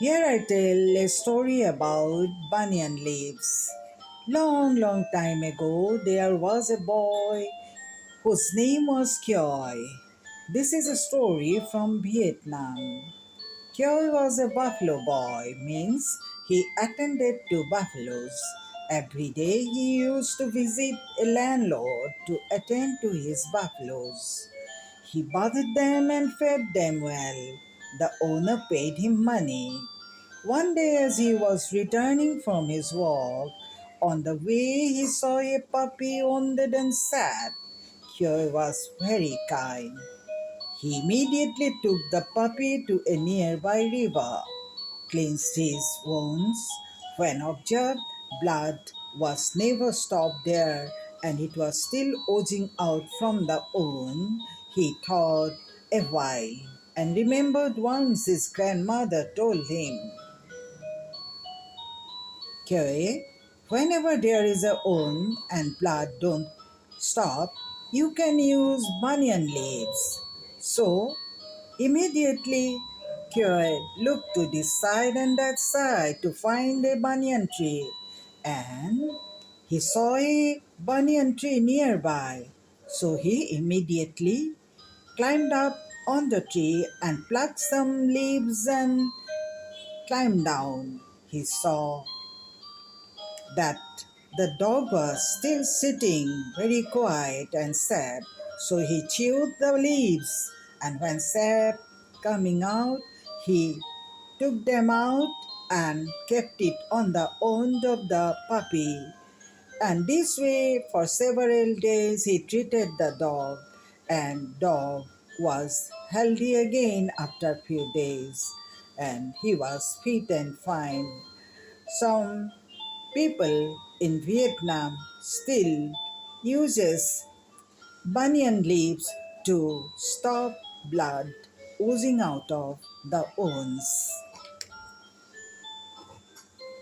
Here I tell a story about banyan leaves. Long, long time ago, there was a boy whose name was Kyoy. This is a story from Vietnam. Kyoy was a buffalo boy, means he attended to buffaloes. Every day he used to visit a landlord to attend to his buffaloes. He bathed them and fed them well. The owner paid him money. One day, as he was returning from his walk, on the way he saw a puppy wounded and sad. Kyoy was very kind. He immediately took the puppy to a nearby river, cleansed his wounds. When observed, blood was never stopped there and it was still oozing out from the wound. He thought a while and remembered once his grandmother told him, "Kyoe, whenever there is a wound and blood don't stop, you can use banyan leaves." So immediately Kyoe looked to this side and that side to find a banyan tree, and he saw a banyan tree nearby. So he immediately climbed up on the tree and plucked some leaves and climbed down. He saw that the dog was still sitting very quiet and sad, so he chewed the leaves, and when sap coming out, he took them out and kept it on the wound of the puppy. And this way, for several days, he treated the dog, and dog was healthy again after few days, and he was fit and fine. Some people in Vietnam still uses banyan leaves to stop blood oozing out of the wounds.